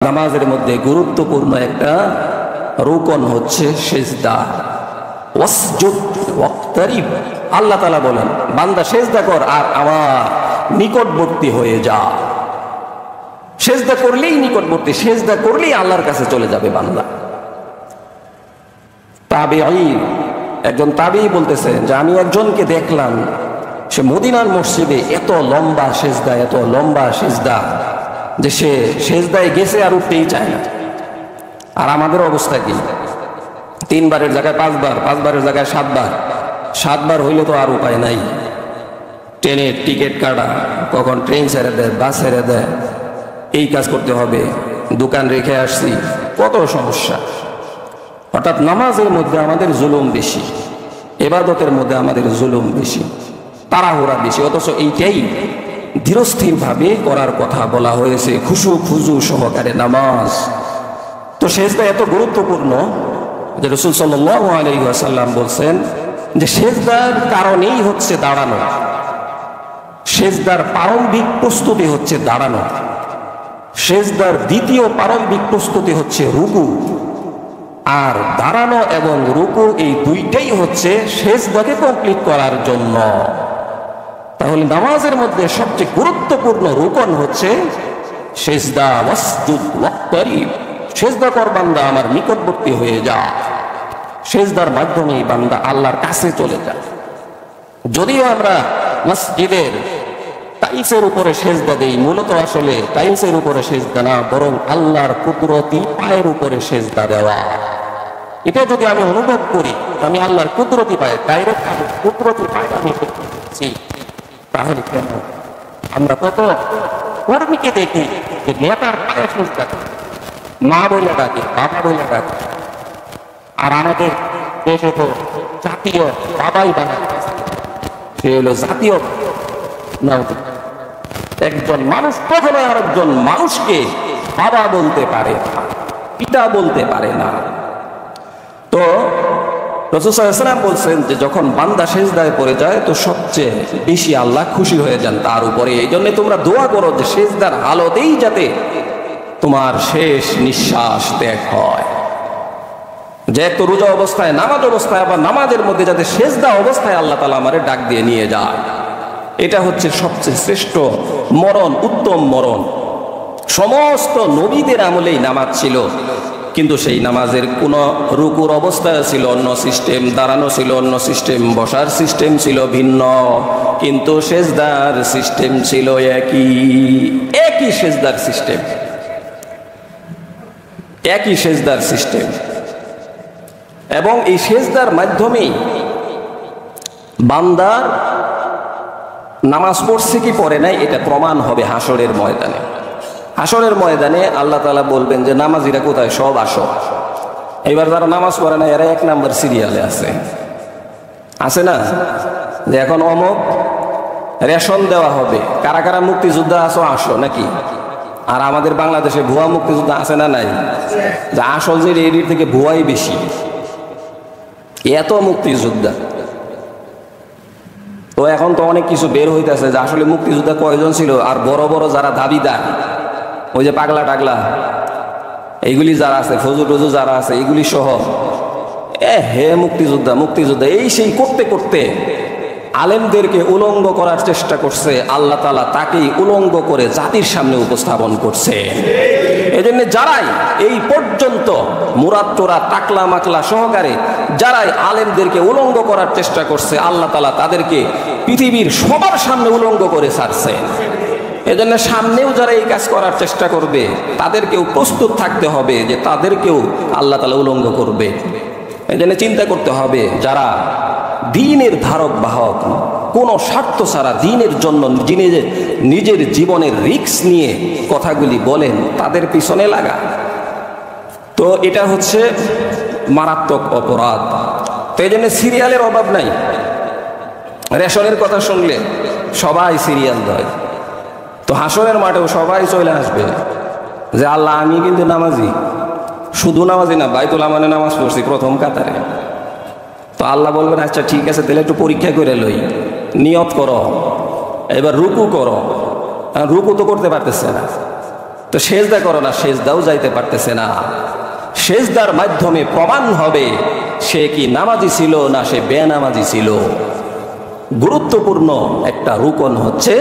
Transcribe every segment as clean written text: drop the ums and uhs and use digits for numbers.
নামাজের মধ্যে গুরুত্বপূর্ণ একটা রুকন হচ্ছে সিজদা। ওয়াসজুদ ওয়াক্তারিব, আল্লাহ তাআলা বলেন বান্দা সিজদা কর আর আমার নিকটবর্তী হয়ে যা। সিজদা করলেই নিকটবর্তী, সিজদা করলেই আল্লাহর কাছে চলে যাবে বান্দা। তাবেঈ, একজন তাবেঈ বলতেছে যে আমি একজনকে দেখলাম, সে মদিনার মসজিদে এত লম্বা সিজদা, এত লম্বা সিজদা যে সে সিজদায় গেছে আর উঠতেই চায় না। আর আমাদের অবস্থা কি? 3 বারের জায়গায় 5 বার, 5 বারের জায়গায় 7 বার, 7 বার হইলে তো আর উপায় নাই। ট্রেনের টিকিট কাটা, কখন ট্রেন ছেড়ে দেয়, বাস ছেড়ে দেয়, এই কাজ করতে হবে, দোকান রেখে আসছি, কত সমস্যা। অর্থাৎ নামাজের মধ্যে আমাদের জুলুম বেশি, ইবাদতের মধ্যে আমাদের জুলুম বেশি, তাড়াহুড়া বেশি। অথচ এইটাই ধীরস্থিরভাবে করার কথা বলা হয়েছে, খুশু খুজু সহকারে নামাজ। তো সিজদা এত গুরুত্বপূর্ণ যে রাসূল সাল্লাল্লাহু আলাইহি ওয়াসাল্লাম বলছেন যে সিজদার কারণেই হচ্ছে দাঁড়ানো, সিজদার প্রারম্ভিক প্রস্তুতি হচ্ছে দাঁড়ানো, সিজদার দ্বিতীয় প্রারম্ভিক প্রস্তুতি হচ্ছে রুকু। আর দাঁড়ানো এবং রুকু এই দুইটাই হচ্ছে সিজদাকে কমপ্লিট করার জন্য। তাহলে নামাজের মধ্যে সবচেয়ে গুরুত্বপূর্ণ রুকন হচ্ছে সিজদা। ওয়াসজুদ ওয়াক্তারিব, সিজদা কর বান্দা আমার নিকটবর্তী হয়ে যা। সিজদার মাধ্যমে বান্দা আল্লাহর কাছে চলে যায়। যদিও আমরা মসজিদের টাইলসের উপরে সিজদা দেই, মূলত আসলে টাইলসের উপরে সিজদা না, বরং আল্লাহর কুদরতি পায়ের উপরে সিজদা দেওয়া। এটা যদি আমি অনুভব করি আমি আল্লাহর কুদরতি পায়ে, ডাইরেক্ট আমি কুদরতি পায়ে আমি করছি, তাহলে কেন আমরা কত কর্মীকে দেখি যে নেতার পায়ে সিজদা করে, মা বলে ডাকে, বাবা বলে ডাকে। আর আমাদের দেশে তো জাতীয় বাবাই বানায়, সে হলো জাতীয়। একজন মানুষ কখনো আরেকজন মানুষকে বাবা বলতে পারে না, পিতা বলতে পারে না। তো রাসূল সাল্লাল্লাহু আলাইহি ওয়াসাল্লাম বলছেন যে যখন বান্দা সিজদায় পড়ে যায় তো সবচেয়ে বেশি আল্লাহ খুশি হয়ে যান তার উপরে। এই জন্য তোমরা দোয়া করো যে সিজদার হালতেই যাতে তোমার শেষ নিঃশ্বাস ত্যাগ হয়। যে একটু রোজা অবস্থায়, নামাজ অবস্থায়, আবার নামাজের মধ্যে যাতে সিজদা অবস্থায় আল্লাহ তাআলা আমারে ডাক দিয়ে নিয়ে যায়, এটা হচ্ছে সবচেয়ে শ্রেষ্ঠ মরণ, উত্তম মরণ। সমস্ত নবীদের আমলেই নামাজ ছিল, কিন্তু সেই নামাজের কোন রুকুর অবস্থা ছিল অন্য সিস্টেম, দাঁড়ানো ছিল অন্য সিস্টেম, বসার সিস্টেম ছিল ভিন্ন, কিন্তু সিজদার সিস্টেম ছিল একই সিজদার সিস্টেম, একই সিজদার সিস্টেম। এবং এই সিজদার মাধ্যমেই বান্দার নামাজ পড়ছে কি পড়ে নাই এটা প্রমাণ হবে হাসরের ময়দানে। হাসরের ময়দানে আল্লাহ তাআলা বলবেন যে নামাজিরা কোথায়, সব আসো। এবার যারা নামাজ পড়ে না এরা 1 নাম্বার সিরিয়ালে আছে না, যে এখন অমুক রেশন দেওয়া হবে, কারা কারা মুক্তিযোদ্ধা আছো আসো নাকি। আর আমাদের বাংলাদেশে ভুয়া মুক্তিযোদ্ধা আছে না নাই, যে আসল যে এর থেকে ভুয়াই বেশি, এত মুক্তিযোদ্ধা। তো এখন তো অনেক কিছু বের হইতেছে যে আসলে মুক্তিযোদ্ধা কয়জন ছিল, আর বড় বড় যারা দাবিদার, ওই যে পাগলা টাগলা এইগুলি যারা আছে, ফজু টজু যারা আছে, এইগুলি সহ হে মুক্তিযোদ্ধা মুক্তিযোদ্ধা এই সেই করতে করতে আলেমদেরকে উলঙ্গ করার চেষ্টা করছে। আল্লাহ তাআলা তাকেই উলঙ্গ করে জাতির সামনে উপস্থাপন করছে। এজন্য যারাই এই পর্যন্ত মুরাদ টোরা টাকলা মাকলা সহকারে যারাই আলেমদেরকে উলঙ্গ করার চেষ্টা করছে, আল্লাহ তাআলা তাদেরকে পৃথিবীর সবার সামনে উলঙ্গ করে ছাড়ছে। এজন্য সামনেও যারা এই কাজ করার চেষ্টা করবে তাদেরকেও প্রস্তুত থাকতে হবে যে তাদেরকেও আল্লাহ তাআলা উলঙ্গ করবে। এজন্য চিন্তা করতে হবে যারা দ্বীনের ধারক বাহক, কোনো স্বার্থ ছাড়া দ্বীনের জন্য নিজের জীবনের রিস্ক নিয়ে কথাগুলি বলেন, তাদের পিছনে লাগা। তো এটা হচ্ছে মারাত্মক অপরাধ। তো এই জন্য সিরিয়ালের অভাব নাই। রেশনের কথা শুনলে সবাই সিরিয়াল দেয়। তো হাসরের মাঠেও সবাই চলে আসবে যে আল্লাহ আমি কিন্তু নামাজি, শুধু নামাজি না, বাইতুল আমানে নামাজ পড়ছি প্রথম কাতারে। তো আল্লাহ বলবেন আচ্ছা ঠিক আছে, তাহলে একটু পরীক্ষা করে লই, নিয়ত করো, এবার রুকু করো। রুকু তো করতে পারতেছে না, তো সেজদা করো না, সেজদাও যাইতে পারতেছে না। সেজদার মাধ্যমে প্রমাণ হবে সে কি নামাজি ছিল না সে বেনামাজি ছিল। গুরুত্বপূর্ণ একটা রুকন হচ্ছে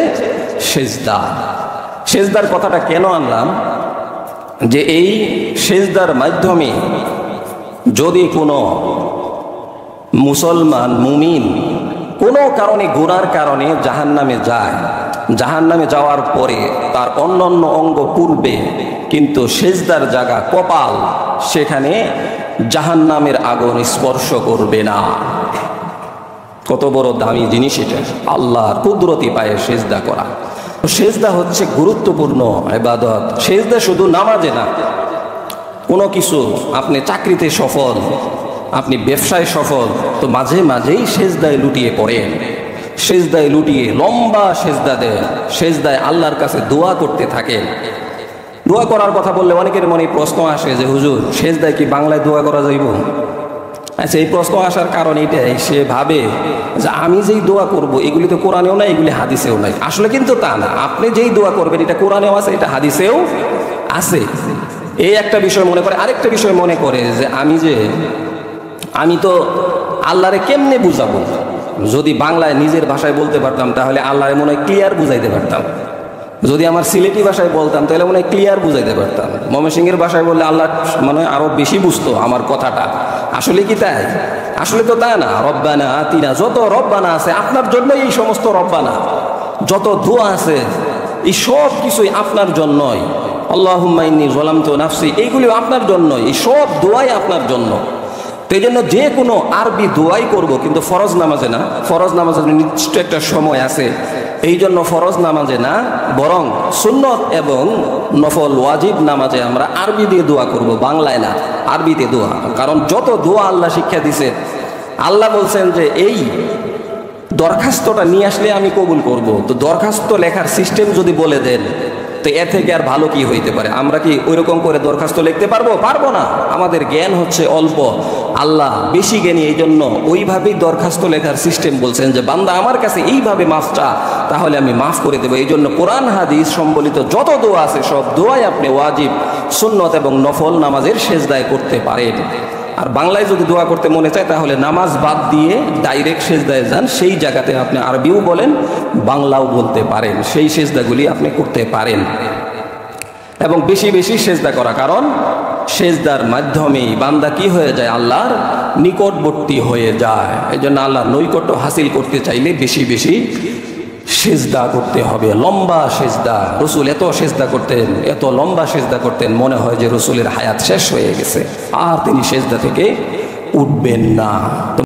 সেজদা। সেজদার কথাটা কেন আনলাম, যে এই সেজদার মাধ্যমে যদি কোনো মুসলমান মুমিন কোনো কারণে গুনার কারণে জাহান্নামে যায়, জাহান্নামে যাওয়ার পরে তার অন্যান্য অঙ্গ পূর্বে, কিন্তু সেজদার জায়গা কপাল, সেখানে জাহান্নামের আগুন স্পর্শ করবে না। কত বড় দামি জিনিস এটা, আল্লাহর কুদরতি পায়ে সেজদা করা। সেজদা হচ্ছে গুরুত্বপূর্ণ ইবাদত। সেজদা শুধু নামাজে না, কোনো কিছু, আপনি চাকরিতে সফল, আপনি ব্যবসায় সফল, তো মাঝে মাঝেই সেজদায় লুটিয়ে পড়েন, সেজদায় লুটিয়ে লম্বা সেজদা দেন, সেজদায় আল্লাহর কাছে দোয়া করতে থাকেন। দোয়া করার কথা বললে অনেকের মনে প্রশ্ন আসে যে হুজুর সেজদায় কি বাংলায় দোয়া করা যাইব? আচ্ছা, এই প্রশ্ন আসার কারণ এটাই, সে ভাবে যে আমি যেই দোয়া করব এগুলি তো কোরআনেও নাই, এগুলি হাদিসেও নাই। আসলে কিন্তু তা না, আপনি যেই দোয়া করবেন এটা কোরআনেও আছে, এটা হাদিসেও আছে। এই একটা বিষয় মনে করে। আরেকটা বিষয় মনে করে যে আমি তো আল্লাহরে কেমনে বুঝাবো, যদি বাংলায় নিজের ভাষায় বলতে পারতাম তাহলে আল্লাহরে মনে হয় ক্লিয়ার বুঝাইতে পারতাম, যদি আমার সিলেটি ভাষায় বলতাম তাহলে মনে হয় ক্লিয়ার বুঝাইতে পারতাম, ময়মনসিংহের ভাষায় বললে আল্লাহ মনে হয় আরো বেশি বুঝতো আমার কথাটা। আসলে কি তাই? আসলে তো তা না। রব্বানা আতিনা, যত রব্বানা আছে আপনার জন্য, এই সমস্ত রব্বানা, যত দোয়া আছে এই সব কিছুই আপনার জন্যই। আল্লাহুম্মা ইন্নী যালামতু নাফসি, এইগুলিও আপনার জন্যই, এই সব দোয়াই আপনার জন্য। তো এই জন্য যে কোনো আরবি দোয়াই করব, কিন্তু ফরজ নামাজে না। ফরজ নামাজের নির্দিষ্ট একটা সময় আছে, এই জন্য ফরজ নামাজে না, বরং সুন্নত এবং নফল ওয়াজিব নামাজে আমরা আরবি দিয়ে দোয়া করব, বাংলায় না, আরবিতে দোয়া। কারণ যত দোয়া আল্লাহ শিক্ষা দিছে, আল্লাহ বলছেন যে এই দরখাস্তটা নিয়ে আসলে আমি কবুল করব। তো দরখাস্ত লেখার সিস্টেম যদি বলে দেন, তো এর থেকে আর ভালো কি হইতে পারে? আমরা কি ওইরকম করে দরখাস্ত লিখতে পারবো? পারবো না। আমাদের জ্ঞান হচ্ছে অল্প, আল্লাহ বেশি জ্ঞানী। এই জন্য ওইভাবেই দরখাস্ত লেখার সিস্টেম বলছেন যে বান্দা আমার কাছে এইভাবে মাফ চা, তাহলে আমি মাফ করে দেবো। এই জন্য কোরআন হাদিস সম্বলিত যত দোয়া আছে সব দোয়াই আপনি ওয়াজিব, সুন্নত এবং নফল নামাজের সেজদায় করতে পারেন। আর বাংলায় যদি দোয়া করতে মনে চায় তাহলে নামাজ বাদ দিয়ে ডাইরেক্ট সেজদায় যান, সেই জায়গাতে আপনি আরবিও বলেন, বাংলাও বলতে পারেন, সেই সেজদাগুলি আপনি করতে পারেন। এবং বেশি বেশি সেজদা করা, কারণ সেজদার মাধ্যমেই বান্দা কি হয়ে যায়? আল্লাহর নিকটবর্তী হয়ে যায়। এই জন্য আল্লাহর নৈকট্য হাসিল করতে চাইলে বেশি বেশি সেজদা করতে হবে, লম্বা সেজদা। রসুল এত সেজদা করতেন, এত লম্বা সেজদা করতেন, মনে হয় যে রসুলের হায়াত শেষ হয়ে গেছে, আর তিনি সেজদা থেকে উঠবেন না।